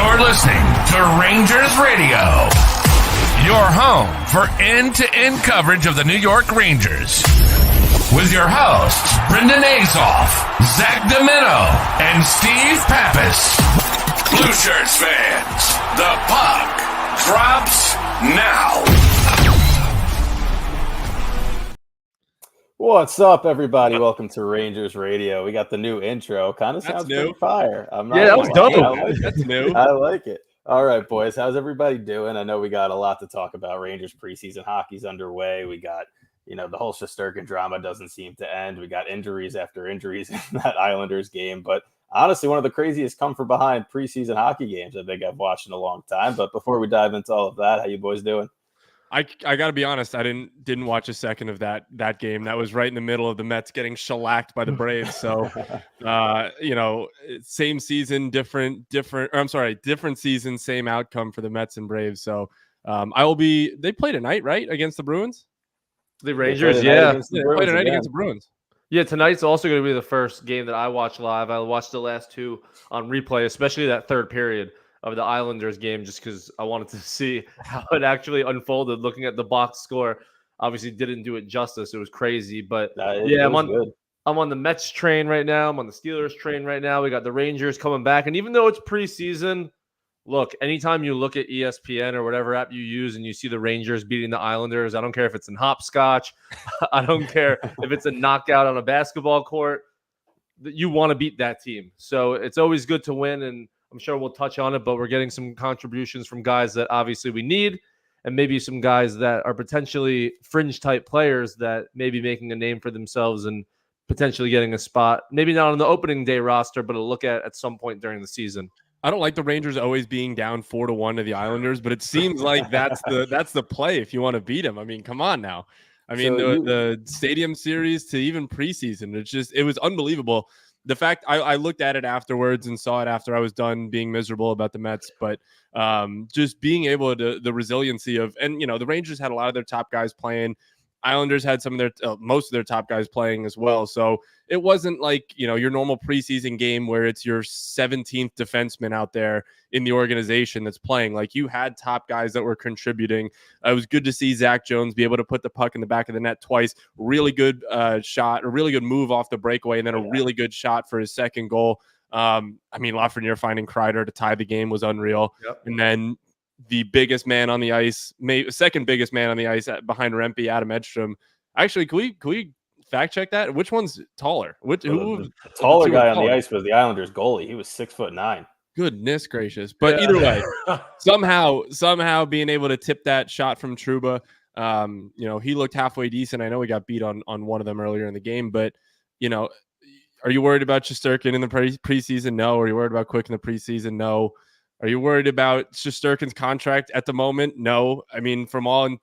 You're listening to Rangers Radio, your home for end-to-end coverage of the New York Rangers. With your hosts, Brendan Azoff, Zach Domino, and Steve Pappas. Blue Shirts fans, the puck drops now. What's up, everybody? Welcome to Rangers Radio. We got the new intro. Kind of sounds pretty fire. That was dope. That's new. I like it. All right, boys. How's everybody doing? I know we got a lot to talk about. Rangers preseason hockey's underway. We got, the whole Shesterkin drama doesn't seem to end. We got injuries after injuries in that Islanders game. But honestly, one of the craziest come from behind preseason hockey games I think I've watched in a long time. But before we dive into all of that, how you boys doing? I got to be honest. I didn't watch a second of that game. That was right in the middle of the Mets getting shellacked by the Braves. So, same season, different season, same outcome for the Mets and Braves. So, they played tonight, right, against the Bruins? The Rangers, they played tonight against the Bruins. Yeah, tonight's also going to be the first game that I watched live. I watched the last two on replay, especially that third period of the Islanders game, just because I wanted to see how it actually unfolded. Looking at the box score, obviously didn't do it justice. It was crazy, but I'm on the Mets train right now. I'm on the Steelers train right now. We got the Rangers coming back, and even though it's preseason, look, anytime you look at ESPN or whatever app you use and you see the Rangers beating the Islanders, I don't care if it's in hopscotch, I don't care if it's a knockout on a basketball court, you want to beat that team. So it's always good to win, and I'm sure we'll touch on it, but we're getting some contributions from guys that obviously we need, and maybe some guys that are potentially fringe-type players that may be making a name for themselves and potentially getting a spot, maybe not on the opening day roster, but a look at some point during the season. I don't like the Rangers always being down 4-1 to the Islanders, but it seems like that's the play if you want to beat them. I mean, come on now. I mean, the Stadium Series to even preseason, it was unbelievable. The fact I looked at it afterwards and saw it after I was done being miserable about the Mets, but just being able to, the resiliency of, and the Rangers had a lot of their top guys playing. Islanders had some of their most of their top guys playing as well. So it wasn't like, your normal preseason game where it's your 17th defenseman out there in the organization that's playing. Like, you had top guys that were contributing. It was good to see Zach Jones be able to put the puck in the back of the net twice. Really good shot, a really good move off the breakaway, and then a really good shot for his second goal. Lafreniere finding Kreider to tie the game was unreal. Yep. And then the biggest man on the ice, second biggest man on the ice behind Rempe, Adam Edstrom. Actually, can we fact check that? Which one's taller? The taller guy on the ice was the Islanders goalie. He was 6'9". Goodness gracious! But either way, somehow being able to tip that shot from Trouba, he looked halfway decent. I know we got beat on one of them earlier in the game, but are you worried about Shesterkin in the preseason? No. Are you worried about Quick in the preseason? No. Are you worried about Shesterkin's contract at the moment? No. I mean, from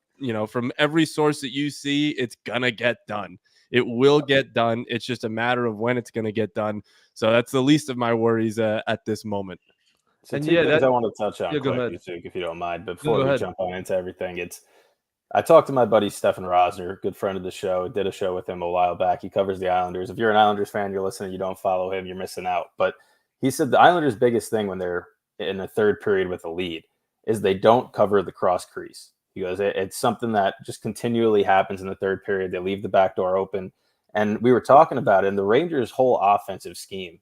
every source that you see, it's gonna get done. It will get done. It's just a matter of when it's gonna get done. So that's the least of my worries at this moment. So two things I want to touch on quickly, if you don't mind. But before we jump on into everything, I talked to my buddy Stefan Rosner, good friend of the show. Did a show with him a while back. He covers the Islanders. If you're an Islanders fan, you're listening, you don't follow him, you're missing out. But he said the Islanders' biggest thing when they're in the third period with a lead is they don't cover the cross crease. He goes, it's something that just continually happens in the third period. They leave the back door open. And we were talking about it, and the Rangers' whole offensive scheme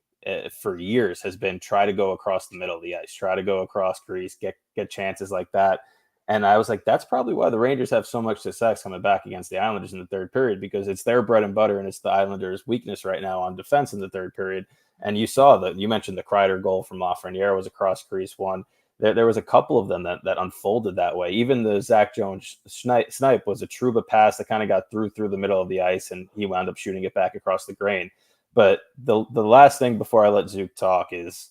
for years has been try to go across the middle of the ice, try to go across crease, get chances like that. And I was like, that's probably why the Rangers have so much success coming back against the Islanders in the third period, because it's their bread and butter, and it's the Islanders' weakness right now on defense in the third period. And you saw that, you mentioned the Kreider goal from Lafreniere was a cross crease one. There was a couple of them that unfolded that way. Even the Zach Jones snipe was a Trouba pass that kind of got through the middle of the ice, and he wound up shooting it back across the grain. But the last thing before I let Zook talk is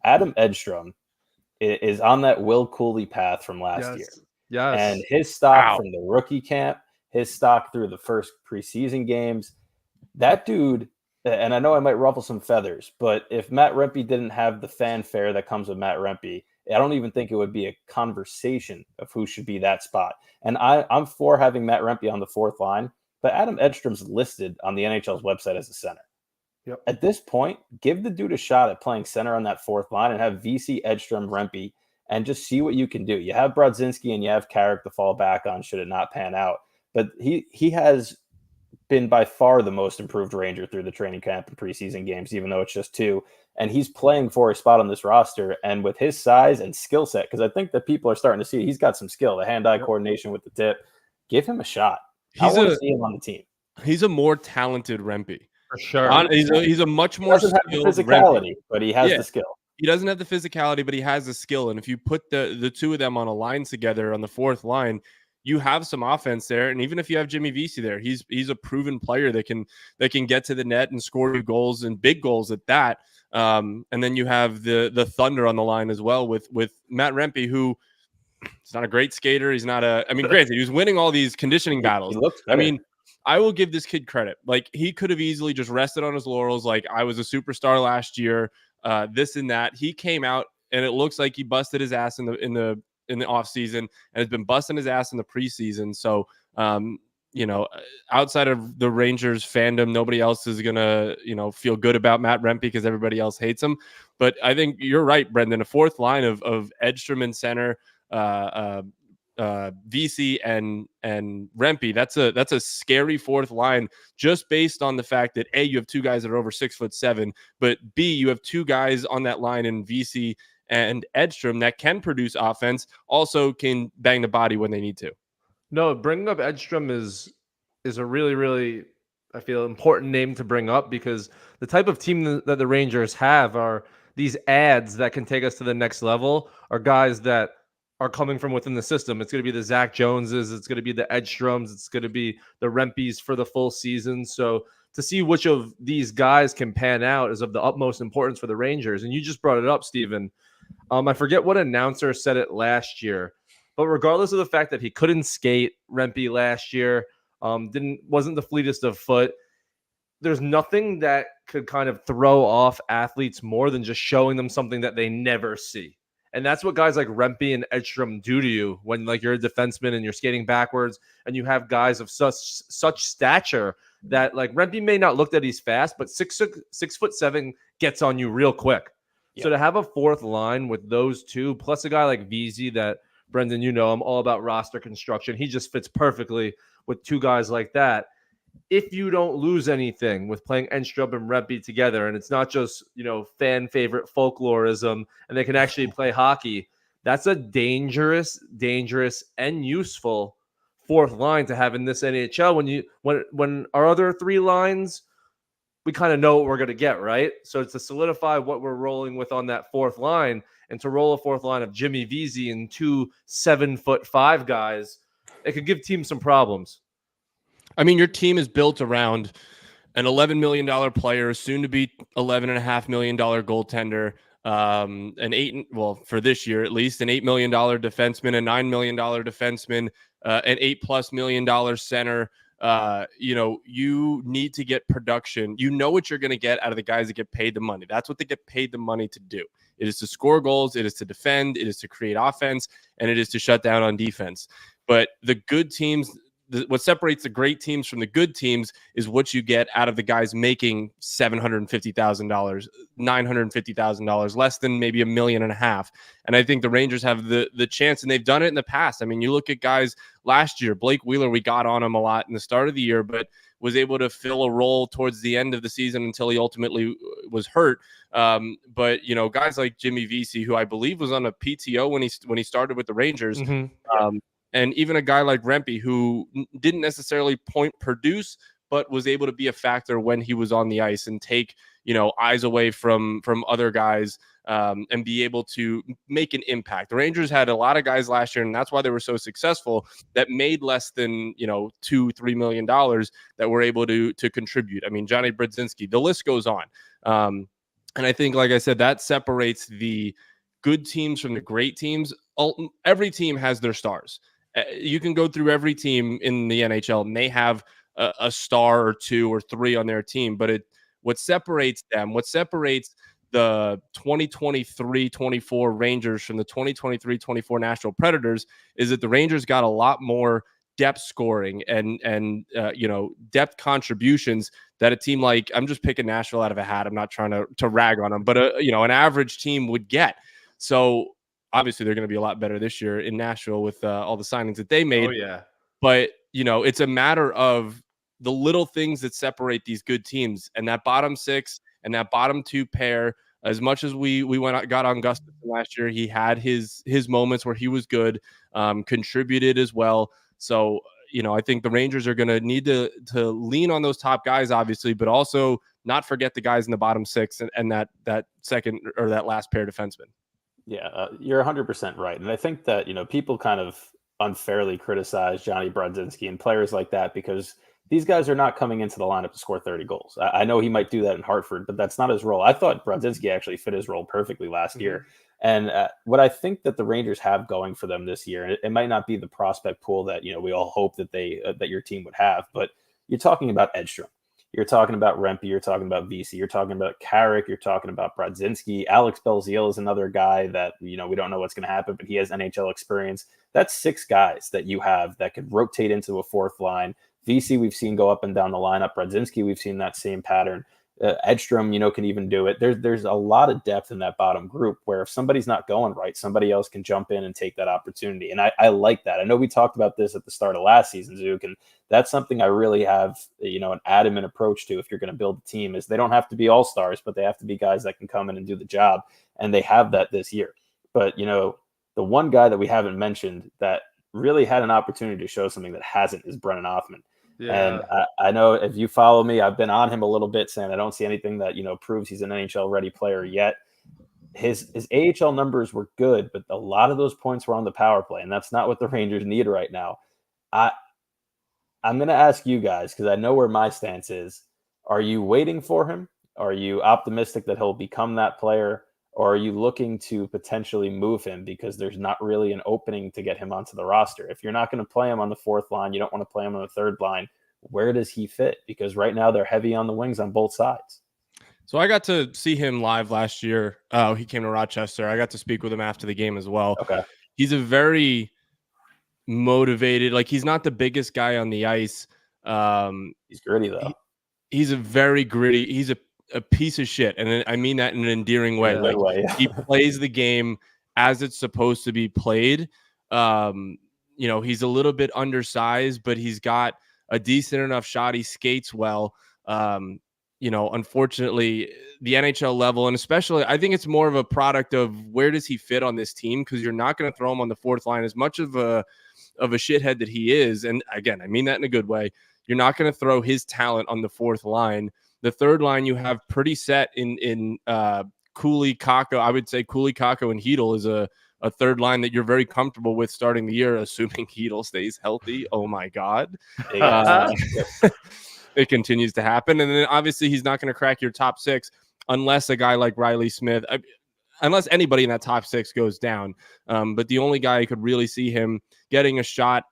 Adam Edstrom is on that Will Cooley path from last year. Yes. And his stock from the rookie camp, his stock through the first preseason games, that dude, and I know I might ruffle some feathers, but if Matt Rempe didn't have the fanfare that comes with Matt Rempe, I don't even think it would be a conversation of who should be that spot. And I'm for having Matt Rempe on the fourth line, but Adam Edstrom's listed on the NHL's website as a center. Yep. At this point, give the dude a shot at playing center on that fourth line and have VC, Edstrom, Rempe, and just see what you can do. You have Brodzinski and you have Carrick to fall back on should it not pan out. But he has been by far the most improved Ranger through the training camp and preseason games, even though it's just 2. And he's playing for a spot on this roster. And with his size and skill set, because I think that people are starting to see he's got some skill, the hand-eye coordination with the tip. Give him a shot. I want to see him on the team. He's a more talented Rempe. For sure. He's a much more skilled physicality, but he has the skill. He doesn't have the physicality, but he has the skill. And if you put the two of them on a line together on the fourth line, you have some offense there. And even if you have Jimmy Vesey there, he's a proven player that can get to the net and score goals and big goals at that. And then you have the Thunder on the line as well with Matt Rempe, who he's not a great skater. He's not granted, he was winning all these conditioning battles. I will give this kid credit. Like, he could have easily just rested on his laurels. Like, I was a superstar last year, this and that. He came out and it looks like he busted his ass in the off season and has been busting his ass in the preseason. So, outside of the Rangers fandom, nobody else is going to, feel good about Matt Rempe because everybody else hates him. But I think you're right, Brendan, a fourth line of Edstrom in center, VC and Rempe. That's a scary fourth line, just based on the fact that A, you have 2 guys that are over 6'7", but B, you have 2 guys on that line in VC and Edstrom that can produce offense, also can bang the body when they need to. No, bringing up Edstrom is a really, really, I feel, important name to bring up, because the type of team that the Rangers have are these ads that can take us to the next level, are guys that are coming from within the system. It's going to be the Zach Joneses, it's going to be the Edstroms, it's going to be the Rempes for the full season. So to see which of these guys can pan out is of the utmost importance for the Rangers. And you just brought it up, Steven. I forget what announcer said it last year, but regardless of the fact that he couldn't skate, Rempe last year, wasn't the fleetest of foot, there's nothing that could kind of throw off athletes more than just showing them something that they never see. And that's what guys like Rempe and Edstrom do to you when, like, you're a defenseman and you're skating backwards and you have guys of such stature that, like, Rempe may not look that he's fast, but 6'7" gets on you real quick. Yep. So to have a fourth line with those two, plus a guy like VZ that, Brendan, I'm all about roster construction. He just fits perfectly with 2 guys like that. If you don't lose anything with playing Edstrom and Rempe together, and it's not just, fan favorite folklorism, and they can actually play hockey, that's a dangerous and useful fourth line to have in this NHL. When our other 3 lines, we kind of know what we're going to get, right? So to solidify what we're rolling with on that fourth line, and to roll a fourth line of Jimmy Vesey and 2 7'5" guys, it could give teams some problems. I mean, your team is built around an $11 million player, soon to be $11.5 million goaltender, for this year at least, an $8 million defenseman, a $9 million defenseman, an $8+ million center. You need to get production. You know what you're going to get out of the guys that get paid the money. That's what they get paid the money to do. It is to score goals. It is to defend. It is to create offense, and it is to shut down on defense. But the good teams, what separates the great teams from the good teams is what you get out of the guys making $750,000, $950,000, less than maybe $1.5 million. And I think the Rangers have the chance, and they've done it in the past. I mean, you look at guys last year, Blake Wheeler, we got on him a lot in the start of the year, but was able to fill a role towards the end of the season until he ultimately was hurt. But guys like Jimmy Vesey, who I believe was on a PTO when he started with the Rangers, and even a guy like Rempe, who didn't necessarily produce, but was able to be a factor when he was on the ice and take, eyes away from other guys, and be able to make an impact. The Rangers had a lot of guys last year, and that's why they were so successful, that made less than, $2-3 million that were able to contribute. I mean, Johnny Brodzinski, the list goes on. And I think, like I said, that separates the good teams from the great teams. Every team has their stars. You can go through every team in the NHL and they have a star or 2 or 3 on their team. But what separates the 2023-24 Rangers from the 2023-24 Nashville Predators is that the Rangers got a lot more depth scoring and depth contributions that a team like, I'm just picking Nashville out of a hat. I'm not trying to rag on them, but an average team would get. So obviously they're going to be a lot better this year in Nashville with all the signings that they made. Oh yeah. But it's a matter of the little things that separate these good teams, and that bottom 6 and that bottom 2 pair. As much as we got on Gustafson last year, he had his moments where he was good, contributed as well. So, I think the Rangers are going to need to lean on those top guys, obviously, but also not forget the guys in the bottom 6 and that second or that last pair defenseman. Yeah, you're 100% right. And I think that, people kind of unfairly criticize Johnny Brodzinski and players like that because these guys are not coming into the lineup to score 30 goals. I know he might do that in Hartford, but that's not his role. I thought Brodzinski actually fit his role perfectly last year. And what I think that the Rangers have going for them this year, and it might not be the prospect pool that, we all hope that that your team would have, but you're talking about Edstrom. You're talking about Rempe. You're talking about VC. You're talking about Carrick. You're talking about Brodzinski. Alex Belzile is another guy that, we don't know what's going to happen, but he has NHL experience. That's 6 guys that you have that could rotate into a fourth line. VC, we've seen go up and down the lineup. Brodzinski, we've seen that same pattern. Edstrom, can even do it. There's a lot of depth in that bottom group where if somebody's not going right, somebody else can jump in and take that opportunity. And I like that. I know we talked about this at the start of last season, Zook, and that's something I really have, an adamant approach to if you're going to build a team is they don't have to be all-stars, but they have to be guys that can come in and do the job. And they have that this year. But, the one guy that we haven't mentioned that really had an opportunity to show something that hasn't is Brennan Othmann. Yeah. And I know if you follow me, I've been on him a little bit saying I don't see anything that, proves he's an NHL ready player yet. His AHL numbers were good, but a lot of those points were on the power play, and that's not what the Rangers need right now. I'm going to ask you guys, because I know where my stance is. Are you waiting for him? Are you optimistic that he'll become that player? Or are you looking to potentially move him because there's not really an opening to get him onto the roster? If you're not going to play him on the fourth line, you don't want to play him on the third line, where does he fit? Because right now they're heavy on the wings on both sides. So I got to see him live last year. He came to Rochester. I got to speak with him after the game as well. Okay. He's a very motivated, he's not the biggest guy on the ice. He's gritty though. He's a very gritty. He's a piece of shit, and I mean that in an endearing way. He plays the game as it's supposed to be played. He's a little bit undersized, but he's got a decent enough shot. He skates well. Unfortunately, the NHL level, and especially, I think it's more of a product of where does he fit on this team, because you're not going to throw him on the fourth line as much of a shithead that he is. And again, I mean that in a good way. You're not going to throw his talent on the fourth line. The third line you have pretty set in Cooley, Kakko. I would say Cooley, Kakko, and Hedl is a third line that you're very comfortable with starting the year, assuming Hedl stays healthy. Oh my God. It continues to happen. And then obviously he's not going to crack your top 6 unless a guy like Riley Smith, unless anybody in that top 6 goes down. But the only guy I could really see him getting a shot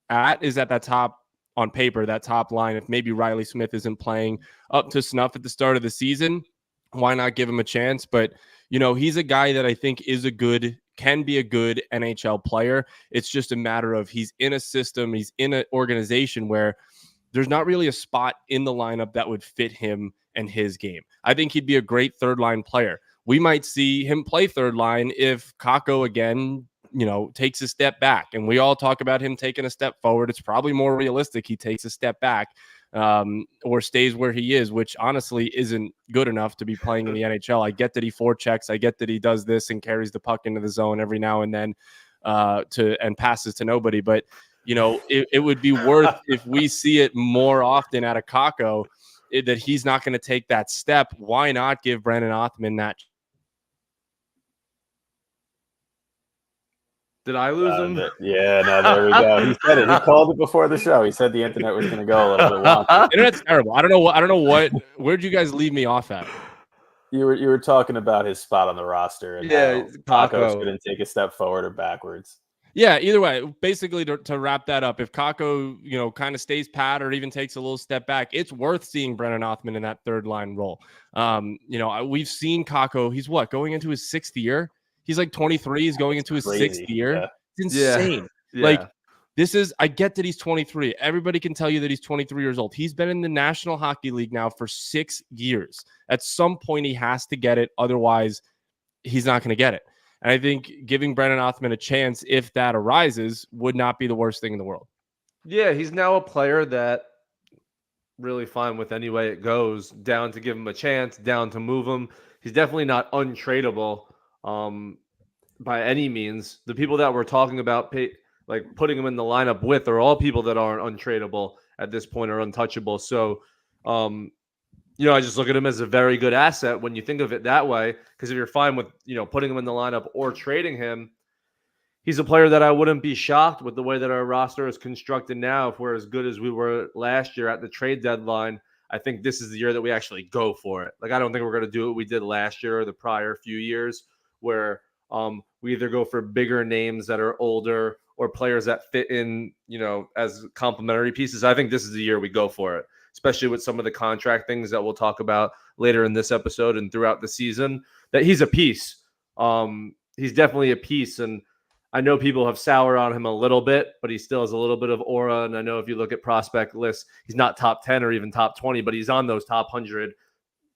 at is at that top, on paper, that top line. If maybe Riley Smith isn't playing up to snuff at the start of the season, why not give him a chance? But, he's a guy that I think can be a good NHL player. It's just a matter of he's in a system, he's in an organization where there's not really a spot in the lineup that would fit him and his game. I think he'd be a great third line player. We might see him play third line if Kakko again takes a step back, and we all talk about him taking a step forward. It's probably more realistic he takes a step back or stays where he is, which honestly isn't good enough to be playing in the NHL. I get that he forechecks. I get that he does this and carries the puck into the zone every now and then and passes to nobody. But, it would be worth if we see it more often out of Kakko that he's not going to take that step. Why not give Brennan Othmann that? Did I lose him? Yeah, no, there we go. He said it. He called it before the show. He said the internet was going to go a little bit wonky. Internet's terrible. I don't know what. Where'd you guys leave me off at? You were talking about his spot on the roster and how Kakko's going to take a step forward or backwards. Yeah, either way, basically to wrap that up, if Kakko, kind of stays pat or even takes a little step back, it's worth seeing Brennan Othmann in that third line role. We've seen Kakko. He's going into his 6th year. He's like 23. He's going into his 6th year. Yeah. It's insane. Yeah. I get that he's 23. Everybody can tell you that he's 23 years old. He's been in the National Hockey League now for 6 years. At some point, he has to get it. Otherwise, he's not going to get it. And I think giving Brennan Othmann a chance, if that arises, would not be the worst thing in the world. Yeah, he's now a player that really fine with any way it goes, down to give him a chance, down to move him. He's definitely not untradeable by any means. The people that we're talking about, like putting him in the lineup with, are all people that aren't untradeable at this point or untouchable. So, I just look at him as a very good asset when you think of it that way. Because if you're fine with, putting him in the lineup or trading him, he's a player that I wouldn't be shocked with the way that our roster is constructed now. If we're as good as we were last year at the trade deadline, I think this is the year that we actually go for it. Like, I don't think we're going to do what we did last year or the prior few years where we either go for bigger names that are older or players that fit in, as complementary pieces. I think this is the year we go for it, especially with some of the contract things that we'll talk about later in this episode and throughout the season, that he's a piece. He's definitely a piece. And I know people have soured on him a little bit, but he still has a little bit of aura. And I know if you look at prospect lists, he's not top 10 or even top 20, but he's on those top 100,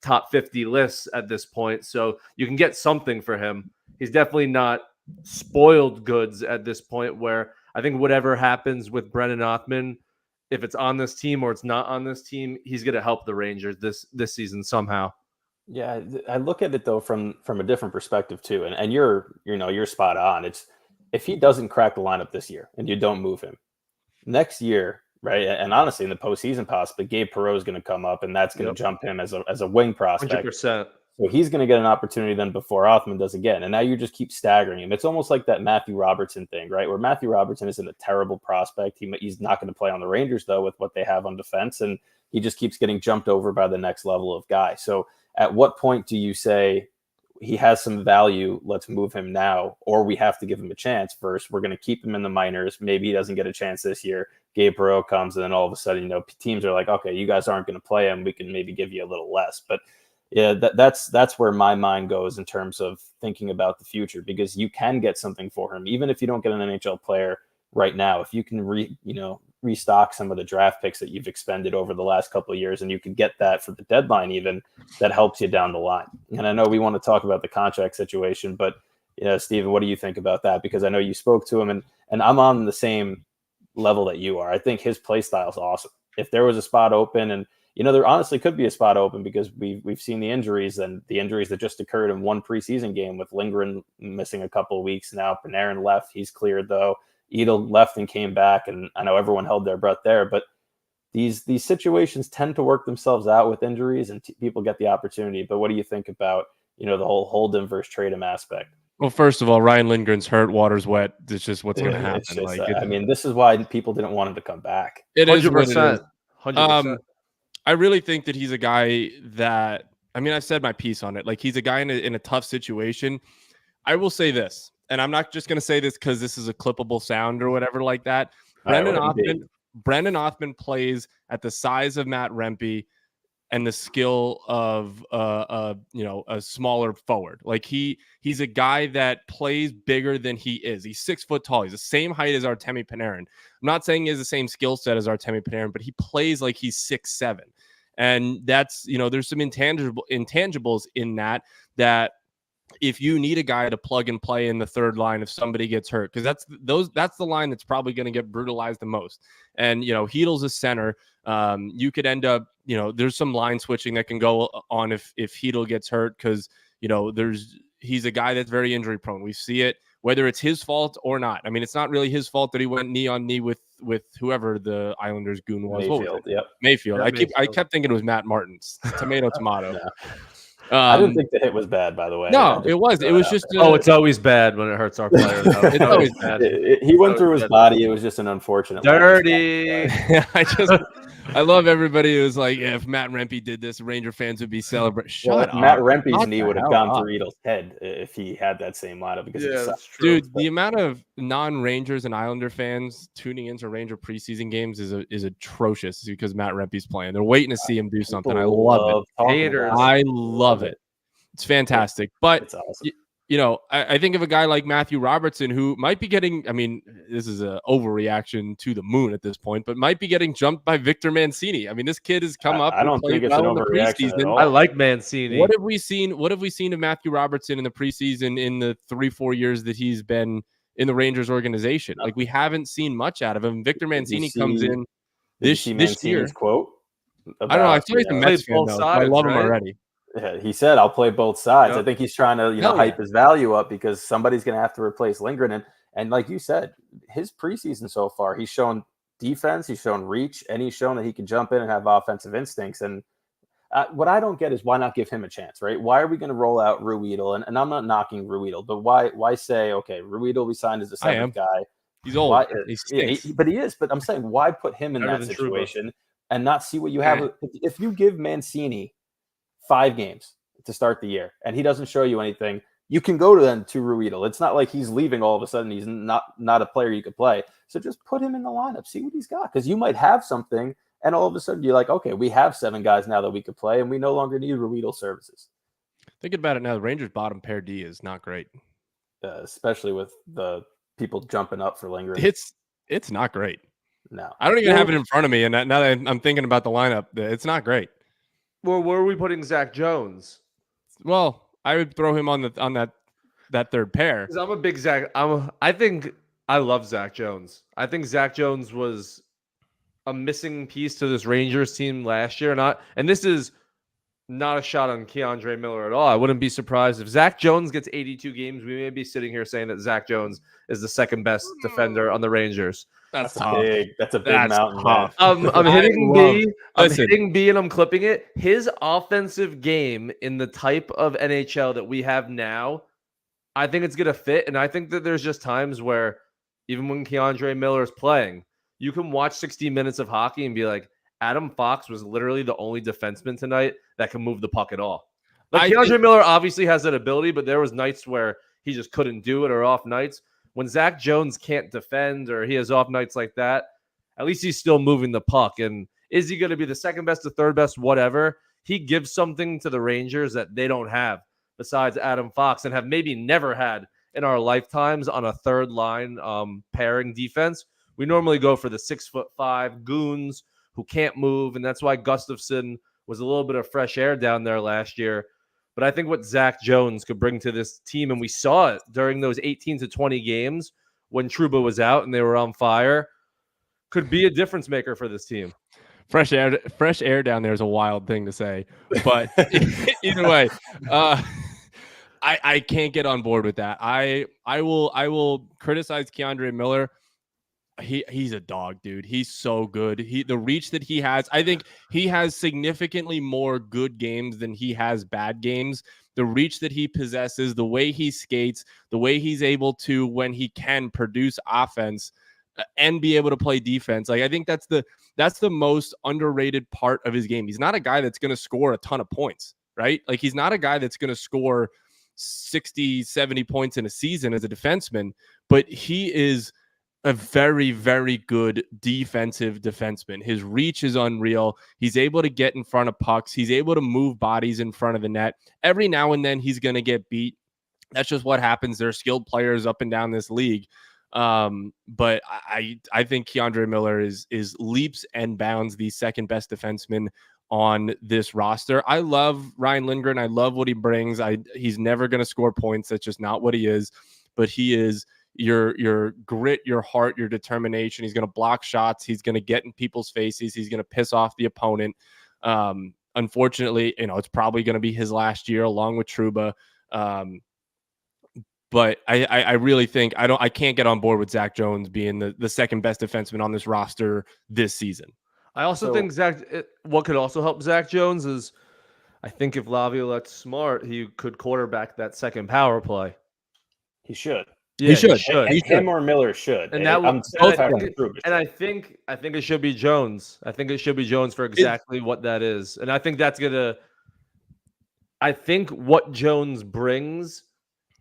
top 50 lists at this point. So you can get something for him. He's definitely not spoiled goods at this point, where I think whatever happens with Brennan Othmann, if it's on this team or it's not on this team, he's going to help the Rangers this season somehow. Yeah, I look at it though from a different perspective too, and you're spot on. It's if he doesn't crack the lineup this year and you don't move him next year, right? And honestly, in the postseason, possibly Gabe Perreault is going to come up, and that's going to jump him as a wing prospect. 100%. So he's going to get an opportunity then before Othmann does again. And now you just keep staggering him. It's almost like that Matthew Robertson thing, right? Where Matthew Robertson isn't a terrible prospect. He's not going to play on the Rangers, though, with what they have on defense. And he just keeps getting jumped over by the next level of guy. So at what point do you say he has some value, let's move him now, or we have to give him a chance first? We're going to keep him in the minors. Maybe he doesn't get a chance this year. Gabe Perreault comes, and then all of a sudden, teams are like, okay, you guys aren't going to play him. We can maybe give you a little less. But yeah, that's where my mind goes in terms of thinking about the future, because you can get something for him, even if you don't get an NHL player right now. If you can restock some of the draft picks that you've expended over the last couple of years, and you can get that for the deadline, even that helps you down the line. And I know we want to talk about the contract situation, but Steven, what do you think about that? Because I know you spoke to him, and I'm on the same level that you are. I think his play style is awesome. If there was a spot open, and there honestly could be a spot open, because we've seen the injuries that just occurred in one preseason game, with Lindgren missing a couple of weeks now. Panarin left. He's cleared, though. Edel left and came back, and I know everyone held their breath there. But these situations tend to work themselves out with injuries, and people get the opportunity. But what do you think about the whole hold him versus trade him aspect? Well, first of all, Ryan Lindgren's hurt. Water's wet. It's just what's going to happen. This is why people didn't want him to come back. It 100%, is what it is. 100%. I really think that he's a guy that, I've said my piece on it. Like, he's a guy in a tough situation. I will say this, and I'm not just going to say this because this is a clippable sound or whatever like that. Brendan Othmann plays at the size of Matt Rempe and the skill of a smaller forward. Like, he's a guy that plays bigger than he is. He's 6 foot tall. He's the same height as Artemi Panarin. I'm not saying he has the same skill set as Artemi Panarin, but he plays like he's 6'7". And that's, there's some intangibles in that if you need a guy to plug and play in the third line if somebody gets hurt, because that's the line that's probably going to get brutalized the most. And Hedel's a center. You could end up, there's some line switching that can go on if Hedel gets hurt, because he's a guy that's very injury prone. We see it, whether it's his fault or not. It's not really his fault that he went knee on knee with whoever the Islanders goon was. Mayfield. I kept thinking it was Matt Martin's. Tomato. Yeah. I didn't think the hit was bad, by the way. No, it was. It was just. It's always bad when it hurts our players. It's always bad. He went through his body. It was just an unfortunate. Dirty. I love everybody who's like, if Matt Rempe did this, Ranger fans would be celebrating. Shut up. Matt Rempe's knee would have gone through Edel's head if he had that same lineup. Because dude, the amount of non-Rangers and Islander fans tuning into Ranger preseason games is atrocious because Matt Rempe's playing. They're waiting to see him do something. I love it. Haters. I love it. It's fantastic. But it's awesome. I think of a guy like Matthew Robertson who might be getting, I mean, this is an overreaction to the moon at this point, but might be getting jumped by Victor Mancini. I mean, this kid has come up. I don't think it's an overreaction at all. I like Mancini. What have we seen of Matthew Robertson in the preseason in the 3-4 years that he's been in the Rangers organization? Like, we haven't seen much out of him. Victor Mancini comes in this year. Quote? I don't know. I feel like the Mets fan, though. I love him already. Yeah, he said, "I'll play both sides." Yep. I think he's trying to, hype his value up because somebody's going to have to replace Lindgren. And like you said, his preseason so far, he's shown defense, he's shown reach, and he's shown that he can jump in and have offensive instincts. And what I don't get is why not give him a chance, right? Why are we going to roll out Ruedel? And I'm not knocking Ruedel, but why say, okay, Ruedel we signed as a seventh guy? He's old. But he is. But I'm saying, why put him in that situation and not see what you have? If you give Mancini 5 games to start the year and he doesn't show you anything, you can go to Ruedel. It's not like he's leaving all of a sudden. He's not a player you could play. So just put him in the lineup, see what he's got, because you might have something and all of a sudden you're like, okay, we have 7 guys now that we could play and we no longer need Ruedel services. Thinking about it now, the Rangers bottom pair D is not great, especially with the people jumping up for Lindgren. It's not great. No, I don't even have it in front of me, and now that I'm thinking about the lineup, it's not great. Well, where are we putting Zach Jones? Well, I would throw him on that third pair. Because I'm a big Zach. I think I love Zach Jones. I think Zach Jones was a missing piece to this Rangers team last year. And this is not a shot on Keandre Miller at all. I wouldn't be surprised if Zach Jones gets 82 games. We may be sitting here saying that Zach Jones is the second best defender on the Rangers. That's big. That's a big mountain. I'm hitting B. I'm hitting B and I'm clipping it. His offensive game in the type of NHL that we have now, I think it's going to fit. And I think that there's just times where even when Keandre Miller is playing, you can watch 60 minutes of hockey and be like, Adam Fox was literally the only defenseman tonight that can move the puck at all. Like Keandre Miller obviously has that ability, but there was nights where he just couldn't do it or off nights. When Zach Jones can't defend or he has off nights like that, at least he's still moving the puck. And is he going to be the second best or third best, whatever? He gives something to the Rangers that they don't have besides Adam Fox and have maybe never had in our lifetimes on a third line pairing defense. We normally go for the 6'5" goons who can't move, and that's why Gustafsson was a little bit of fresh air down there last year. But I think what Zach Jones could bring to this team, and we saw it during those 18 to 20 games when Trouba was out and they were on fire, could be a difference maker for this team. Fresh air down there is a wild thing to say, but either way, I can't get on board with that. I will criticize Keandre Miller. He's a dog, dude. He's so good. The reach that he has, I think he has significantly more good games than he has bad games. The reach that he possesses, the way he skates, the way he's able to, when he can, produce offense and be able to play defense. Like, I think that's the most underrated part of his game. He's not a guy that's going to score a ton of points, right? Like, he's not a guy that's going to score 60, 70 points in a season as a defenseman, but he is a very, very good defensive defenseman. His reach is unreal. He's able to get in front of pucks. He's able to move bodies in front of the net. Every now and then he's going to get beat. That's just what happens. There are skilled players up and down this league. But I think Keandre Miller is leaps and bounds the second best defenseman on this roster. I love Ryan Lindgren. I love what he brings. He's never going to score points. That's just not what he is. But he is your grit, your heart, your determination. He's going to block shots. He's going to get in people's faces. He's going to piss off the opponent. Unfortunately, it's probably going to be his last year along with Trouba. But I really think I can't get on board with Zach Jones being the second best defenseman on this roster this season. I also think what could also help Zach Jones is I think if Laviolette's smart, he could quarterback that second power play. He should. Yeah, he should. Him or Miller should. And I think it should be Jones. I think it should be Jones for exactly what that is. And I think I think what Jones brings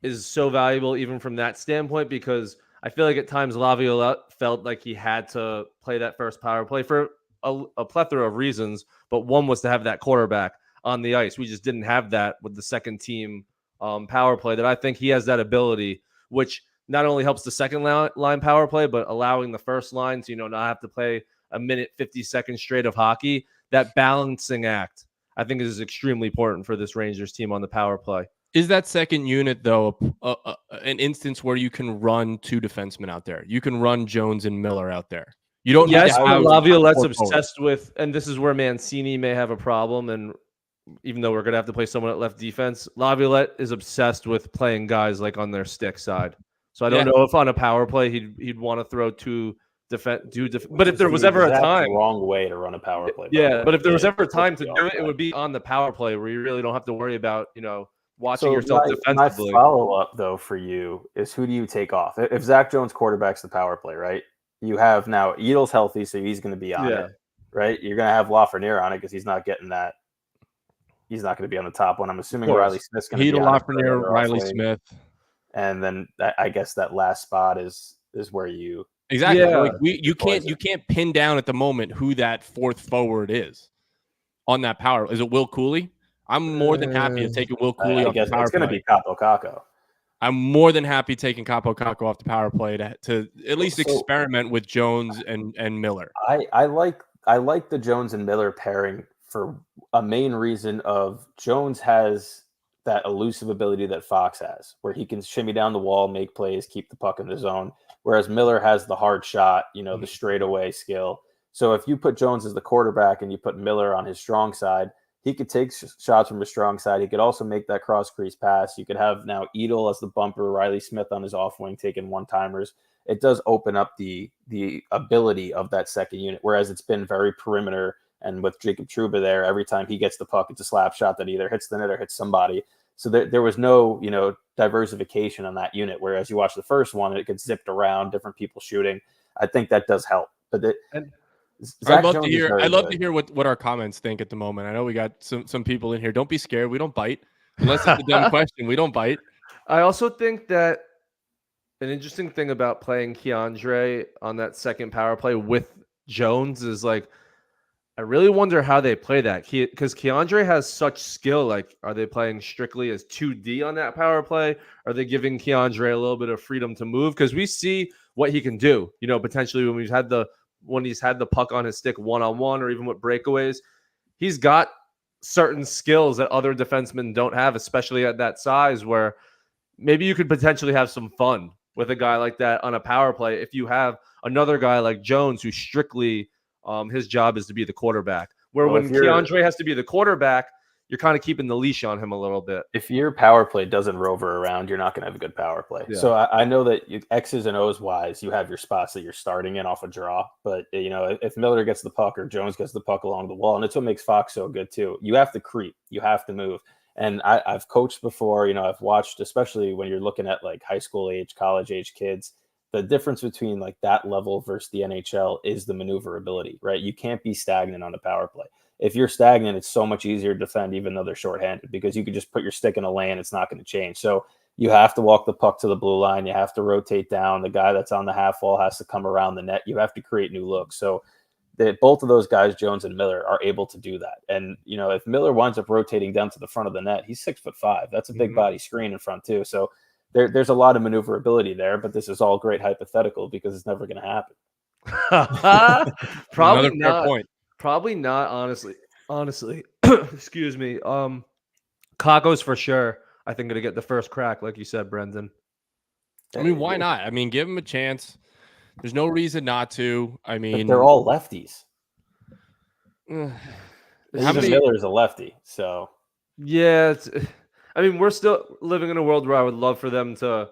is so valuable even from that standpoint, because I feel like at times Laviolette felt like he had to play that first power play for a plethora of reasons, but one was to have that quarterback on the ice. We just didn't have that with the second team power play that I think he has that ability, which not only helps the second line power play, but allowing the first line to, not have to play a minute 50 seconds straight of hockey. That balancing act, I think, is extremely important for this Rangers team on the power play. Is that second unit, though, an instance where you can run 2 defensemen out there? You can run Jones and Miller out there. You don't need to have Laviolette's obsessed with, and this is where Mancini may have a problem, and even though we're going to have to play someone at left defense, Laviolette is obsessed with playing guys like on their stick side. So I don't know if on a power play he'd want to throw 2 defense. But if there was ever a time, wrong way to run a power play. But if there was ever a time to do it, it would be on the power play where you really don't have to worry about watching yourself defensively. My follow-up, though, for you is who do you take off? If Zach Jones quarterbacks the power play, right? You have now Edel's healthy, so he's going to be on it, right? You're going to have Lafreniere on it because he's not getting that. He's not going to be on the top one. I'm assuming Riley Smith's going to be on Lafreniere, Riley Smith. And then I guess that last spot is where you exactly. Yeah. Like you can't pin down at the moment who that fourth forward is on that power. Is it Will Cooley? I'm more than happy to take Will Cooley off the power play. It's going to be Capo Caco. I'm more than happy taking Capo Caco off the power play to at least experiment with Jones and Miller. I like the Jones and Miller pairing for a main reason of Jones has that elusive ability that Fox has, where he can shimmy down the wall, make plays, keep the puck in the zone, whereas Miller has the hard shot, the straightaway skill. So if you put Jones as the quarterback and you put Miller on his strong side, he could take shots from his strong side. He could also make that cross-crease pass. You could have now Edel as the bumper, Riley Smith on his off wing taking one-timers. It does open up the ability of that second unit, whereas it's been very perimeter. And with Jacob Trouba there, every time he gets the puck, it's a slap shot that either hits the net or hits somebody. So there was no, diversification on that unit. Whereas you watch the first one, it gets zipped around, different people shooting. I think that does help. But I'd love to hear what our comments think at the moment. I know we got some people in here. Don't be scared. We don't bite. Unless it's a dumb question, we don't bite. I also think that an interesting thing about playing Keandre on that second power play with Jones is like, I really wonder how they play that, because Keandre has such skill. Like, are they playing strictly as 2D on that power play? Are they giving Keandre a little bit of freedom to move? Because we see what he can do, potentially when he's had the puck on his stick one-on-one or even with breakaways. He's got certain skills that other defensemen don't have, especially at that size, where maybe you could potentially have some fun with a guy like that on a power play if you have another guy like Jones who strictly his job is to be the quarterback. When Keandre has to be the quarterback, you're kind of keeping the leash on him a little bit. If your power play doesn't rover around, you're not going to have a good power play. Yeah. So I know that X's and O's wise, you have your spots that you're starting in off a draw. But, if Miller gets the puck or Jones gets the puck along the wall, and it's what makes Fox so good too, you have to creep. You have to move. And I've coached before, I've watched, especially when you're looking at like high school age, college age kids, the difference between like that level versus the NHL is the maneuverability, right? You can't be stagnant on a power play. If you're stagnant, it's so much easier to defend, even though they're shorthanded, because you could just put your stick in a lane. It's not going to change. So you have to walk the puck to the blue line. You have to rotate down. The guy that's on the half wall has to come around the net. You have to create new looks. So both of those guys, Jones and Miller, are able to do that. And, if Miller winds up rotating down to the front of the net, he's 6'5". That's a big body screen in front too. So there's a lot of maneuverability there, but this is all great hypothetical because it's never going to happen. Probably not. Point. Probably not. Honestly, excuse me. Caco's for sure. I think going to get the first crack, like you said, Brendan. I mean, why not? I mean, give him a chance. There's no reason not to. I mean, but they're all lefties. Miller's a lefty, so yeah. We're still living in a world where I would love for them to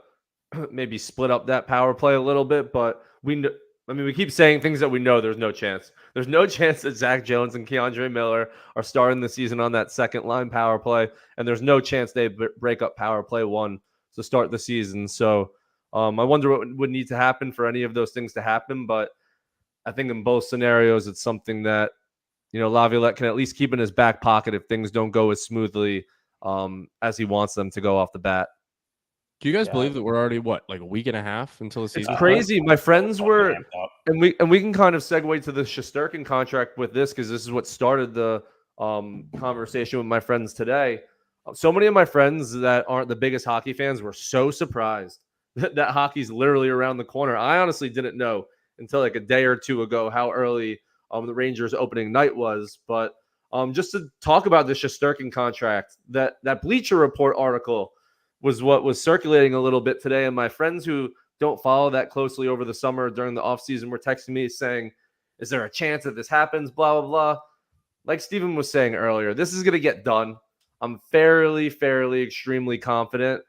maybe split up that power play a little bit, but we keep saying things that we know there's no chance. There's no chance that Zach Jones and Keandre Miller are starting the season on that second line power play, and there's no chance they break up power play one to start the season. So I wonder what would need to happen for any of those things to happen, but I think in both scenarios, it's something that, Laviolette can at least keep in his back pocket if things don't go as smoothly as he wants them to go off the bat. Do you guys believe that we're already like a week and a half until the season? It's crazy. My friends were, and we can kind of segue to the Shesterkin contract with this because this is what started the conversation with my friends today. So many of my friends that aren't the biggest hockey fans were so surprised that hockey's literally around the corner. I honestly didn't know until like a day or two ago how early the Rangers opening night was. But just to talk about the Shesterkin contract, that Bleacher Report article was what was circulating a little bit today. And my friends who don't follow that closely over the summer during the offseason were texting me saying, is there a chance that this happens? Blah, blah, blah. Like Steven was saying earlier, this is going to get done. I'm fairly, extremely confident.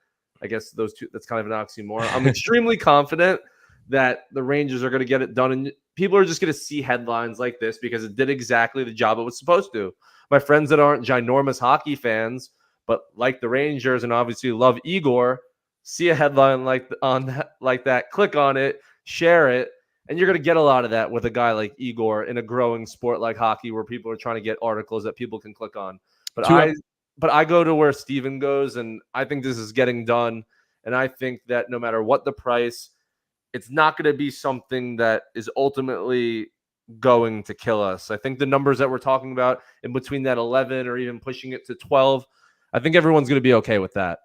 I guess those two, that's kind of an oxymoron. I'm extremely confident that the Rangers are going to get it done. And people are just going to see headlines like this because it did exactly the job it was supposed to. My friends that aren't ginormous hockey fans, but like the Rangers and obviously love Igor, see a headline like that, click on it, share it, and you're going to get a lot of that with a guy like Igor in a growing sport like hockey where people are trying to get articles that people can click on. But I go to where Steven goes, and I think this is getting done. And I think that no matter what the price, it's not going to be something that is ultimately going to kill us. I think the numbers that we're talking about in between that 11 or even pushing it to 12, I think everyone's going to be okay with that.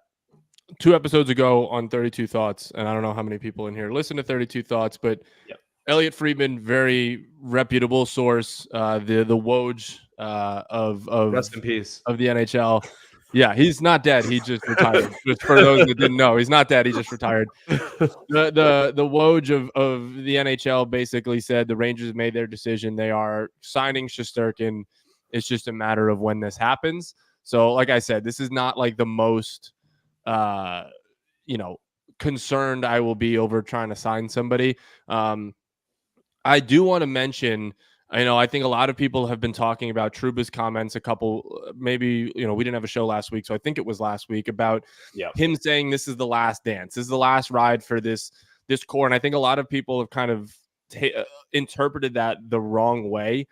2 episodes ago on 32 Thoughts, and I don't know how many people in here listen to 32 Thoughts, but Elliot Friedman, very reputable source, the Woj of rest in peace of the NHL. Yeah, he's not dead. He just retired. Just for those that didn't know, he's not dead. He just retired. The Woj of the NHL basically said the Rangers have made their decision. They are signing Shesterkin. It's just a matter of when this happens. So, like I said, this is not like the most, concerned I will be over trying to sign somebody. I do want to mention, I think a lot of people have been talking about Trouba's comments we didn't have a show last week, so I think it was last week, about him saying this is the last dance. This is the last ride for this core. And I think a lot of people have kind of interpreted that the wrong way.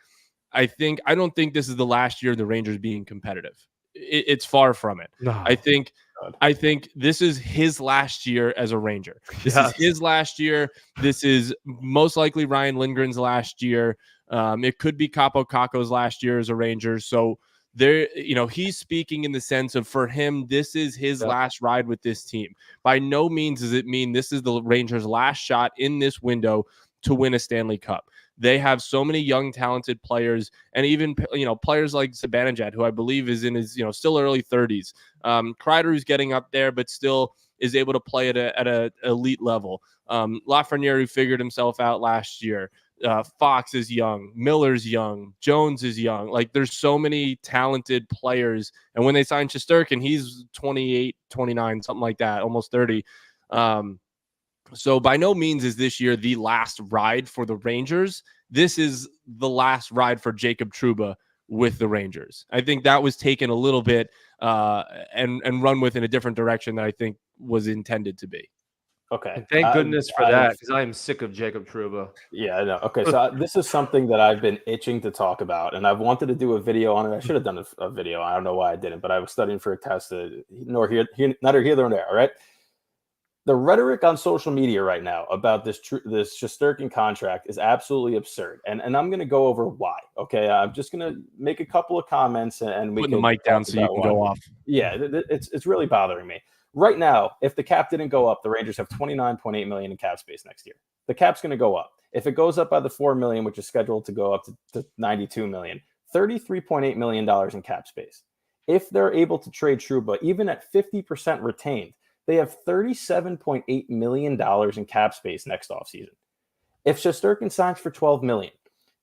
I don't think this is the last year of the Rangers being competitive. It's far from it. No. I think this is his last year as a Ranger. This is his last year. This is most likely Ryan Lindgren's last year. It could be Capo Caco's last year as a Ranger. So there, he's speaking in the sense of, for him, this is his last ride with this team. By no means does it mean this is the Rangers' last shot in this window to win a Stanley Cup. They have so many young, talented players, and even players like Zibanejad, who I believe is in his still early 30s. Kreider, who's getting up there, but still is able to play at a elite level. Lafreniere, who figured himself out last year. Fox is young. Miller's young. Jones is young. Like, there's so many talented players, and when they signed Shesterkin, he's 28, 29, something like that, almost 30. So by no means is this year the last ride for the Rangers. This is the last ride for Jacob Trouba with the Rangers. I think that was taken a little bit and run with in a different direction that I think was intended to be. Okay. And thank goodness for that, because I am sick of Jacob Trouba. Yeah, I know. Okay, so this is something that I've been itching to talk about, and I've wanted to do a video on it. I should have done a video. I don't know why I didn't, but I was studying for a test. Neither here nor there, all right? The rhetoric on social media right now about this Shesterkin contract is absolutely absurd, and I'm going to go over why. Okay, I'm just going to make a couple of comments, and we put can the mic down so you can go off. Yeah, it's really bothering me right now. If the cap didn't go up, the Rangers have $29.8 million in cap space next year. The cap's going to go up. If it goes up by the $4 million, which is scheduled to go up to $92 million, $33.8 million in cap space. If they're able to trade Trouba, even at 50% retained, they have $37.8 million in cap space next offseason. If Shesterkin signs for $12 million,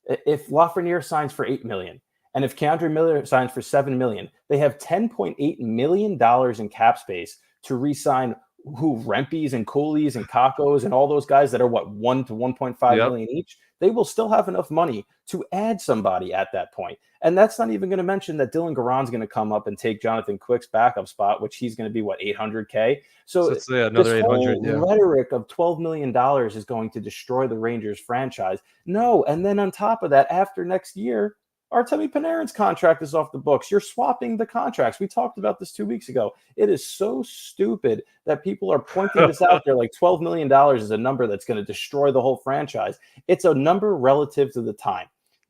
if Lafreniere signs for $8 million, and if Keandre Miller signs for $7 million, they have $10.8 million in cap space to re-sign Rempe's and Cooley's and Kakos and all those guys that are $1 to $1.5 million each. They will still have enough money to add somebody at that point. And that's not even going to mention that Dylan Garon's going to come up and take Jonathan Quick's backup spot, which he's going to be $800K. So let's say another 800. Rhetoric of $12 million is going to destroy the Rangers franchise. No. And then on top of that, after next year, Artemi Panarin's contract is off the books. You're swapping the contracts. We talked about this 2 weeks ago. It is so stupid that people are pointing this out there like $12 million is a number that's going to destroy the whole franchise. It's a number relative to the time.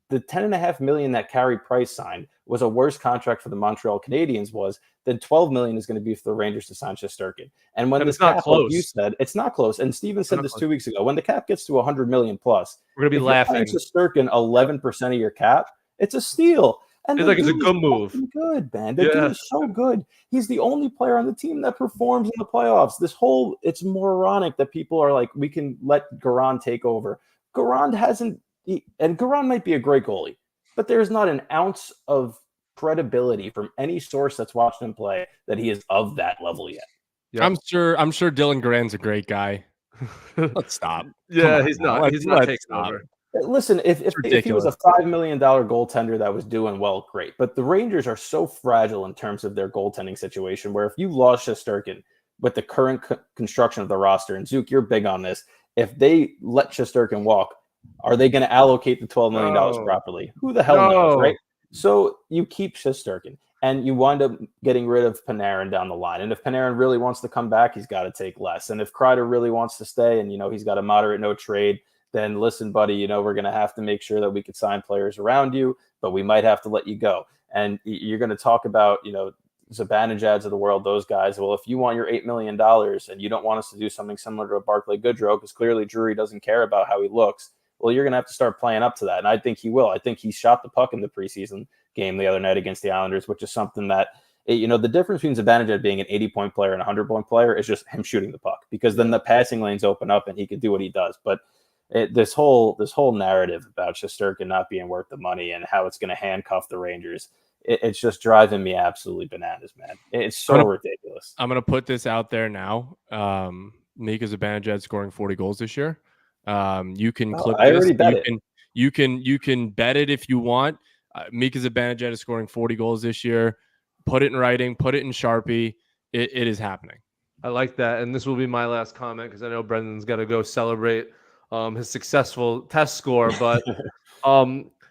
the $10.5 million that Carey Price signed was a worse contract for the Montreal Canadiens than $12 million is going to be for the Rangers to sign Shesterkin. And when this cap, like you said, it's not close. And Steven said this 2 weeks ago. When the cap gets to $100 million plus, we're going to be laughing. Shesterkin 11% of your cap, it's a steal. And it's a good move. Good, man. The dude is so good. He's the only player on the team that performs in the playoffs. It's moronic that people are like, we can let Garand take over. Garand might be a great goalie, but there's not an ounce of credibility from any source that's watched him play that he is of that level yet. Yep. I'm sure Dylan Garand's a great guy. Let's stop. Yeah, he's not taking over. Listen, if he was a $5 million goaltender that was doing well, great. But the Rangers are so fragile in terms of their goaltending situation where if you lost Shesterkin with the current construction of the roster, and Zook, you're big on this, if they let Shesterkin walk, are they going to allocate the $12 million properly? Who the hell knows, right? So you keep Shesterkin, and you wind up getting rid of Panarin down the line. And if Panarin really wants to come back, he's got to take less. And if Kreider really wants to stay and, he's got a moderate no trade, then listen, buddy, we're going to have to make sure that we could sign players around you, but we might have to let you go. And you're going to talk about, Zibanejads of the world, those guys. Well, if you want your $8 million and you don't want us to do something similar to a Barclay Goodrow, because clearly Drury doesn't care about how he looks, well, you're going to have to start playing up to that. And I think he will. I think he shot the puck in the preseason game the other night against the Islanders, which is something that, the difference between Zibanejad being an 80-point player and a 100-point player is just him shooting the puck, because then the passing lanes open up and he can do what he does. But this whole narrative about Shesterkin not being worth the money and how it's going to handcuff the Rangers, it's just driving me absolutely bananas, man. It's so ridiculous. I'm going to put this out there now. Mika Zibanejad scoring 40 goals this year. You can clip I already bet it. You can bet it if you want. Mika Zibanejad is scoring 40 goals this year. Put it in writing. Put it in Sharpie. It is happening. I like that. And this will be my last comment because I know Brendan's got to go celebrate his successful test score. But,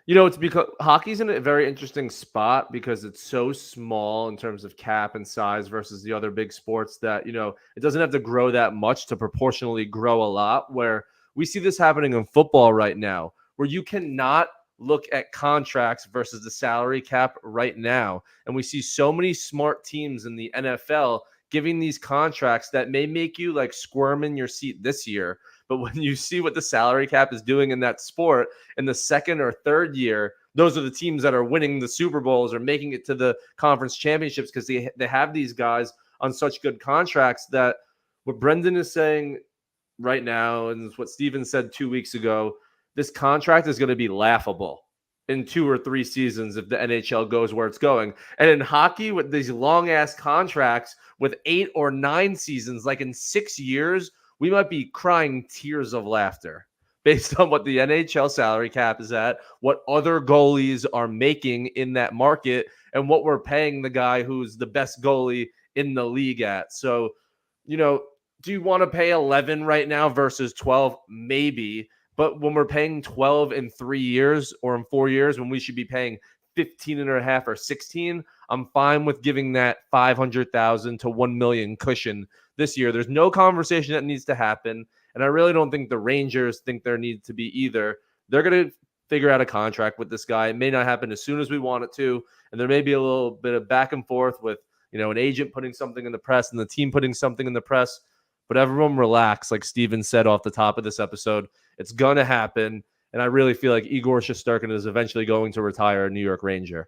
it's because hockey's in a very interesting spot because it's so small in terms of cap and size versus the other big sports that, it doesn't have to grow that much to proportionally grow a lot, where we see this happening in football right now, where you cannot look at contracts versus the salary cap right now. And we see so many smart teams in the NFL giving these contracts that may make you like squirm in your seat this year. But when you see what the salary cap is doing in that sport in the second or third year, those are the teams that are winning the Super Bowls or making it to the conference championships because they have these guys on such good contracts that what Brendan is saying right now, and what Steven said 2 weeks ago, this contract is going to be laughable in 2 or 3 seasons if the NHL goes where it's going. And in hockey, with these long-ass contracts with 8 or 9 seasons, like in 6 years, we might be crying tears of laughter based on what the NHL salary cap is at, what other goalies are making in that market, and what we're paying the guy who's the best goalie in the league at. So, do you want to pay 11 right now versus 12? Maybe. But when we're paying 12 in 3 years or in 4 years, when we should be paying 15 and a half or 16, I'm fine with giving that 500,000 to 1 million cushion this year. There's no conversation that needs to happen. And I really don't think the Rangers think there needs to be either. They're going to figure out a contract with this guy. It may not happen as soon as we want it to. And there may be a little bit of back and forth with, an agent putting something in the press and the team putting something in the press. But everyone relax, like Steven said off the top of this episode. It's going to happen. And I really feel like Igor Shesterkin is eventually going to retire a New York Ranger.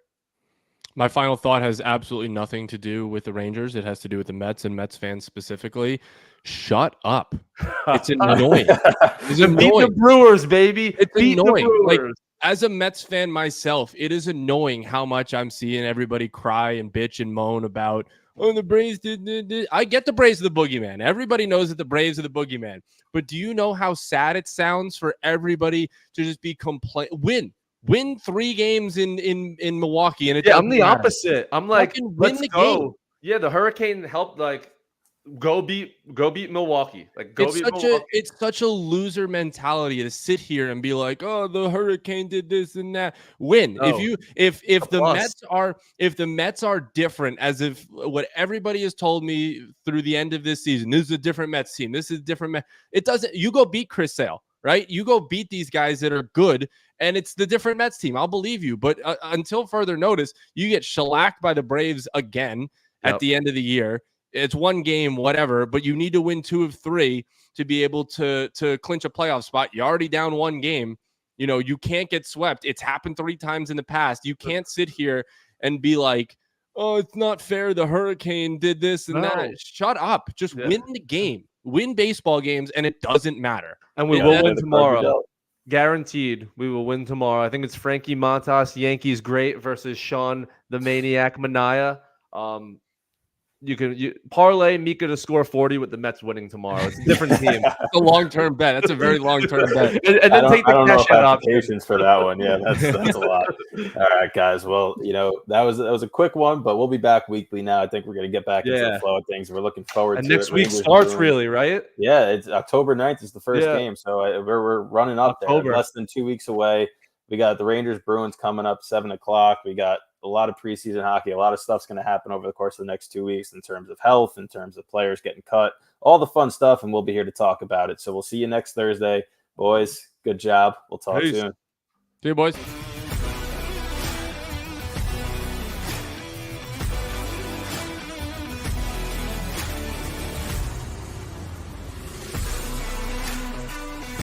My final thought has absolutely nothing to do with the Rangers. It has to do with the Mets and Mets fans specifically. Shut up. It's annoying. It's annoying. Beat the Brewers, baby. It's Beat annoying. The Brewers. As a Mets fan myself, it is annoying how much I'm seeing everybody cry and bitch and moan about, the Braves did. I get the Braves are the boogeyman. Everybody knows that the Braves are the boogeyman. But do you know how sad it sounds for everybody to just be win 3 games in Milwaukee? And I'm the opposite. I'm like, let's go. Game. Yeah, the Hurricane helped go beat Milwaukee. It's such a loser mentality to sit here and be like, the Hurricane did this and that. Win. No. If the Mets are different, as if what everybody has told me through the end of this season, this is a different Mets team. This is a different Mets. It doesn't. You go beat Chris Sale, right? You go beat these guys that are good, and it's the different Mets team. I'll believe you. But until further notice, you get shellacked by the Braves again at the end of the year. It's one game, whatever, but you need to win 2 of 3 to be able to clinch a playoff spot. You're already down 1 game. You know, you can't get swept. It's happened 3 times in the past. You can't sit here and be like, oh, it's not fair. The Hurricane did this and that. Shut up. Just win the game. Win baseball games, and it doesn't matter. And we will win tomorrow. Guaranteed, we will win tomorrow. I think it's Frankie Montas, Yankees great, versus Sean the Maniac Mania. You parlay Mika to score 40 with the Mets winning tomorrow. It's a different team. It's a long-term bet. That's a very long-term bet. And then take the cash out options for that one. Yeah, that's a lot. All right, guys. Well, you know, that was a quick one, but we'll be back weekly now. I think we're going to get back into the flow of things. We're looking forward to it. And next week starts really, right? Yeah, it's October 9th is the first game. So we're running up there. Less than 2 weeks away. We got the Rangers Bruins coming up 7:00. We got a lot of preseason hockey. A lot of stuff's going to happen over the course of the next 2 weeks in terms of health, in terms of players getting cut, all the fun stuff, and we'll be here to talk about it. So we'll see you next Thursday. Boys, good job. We'll talk soon. See you, boys.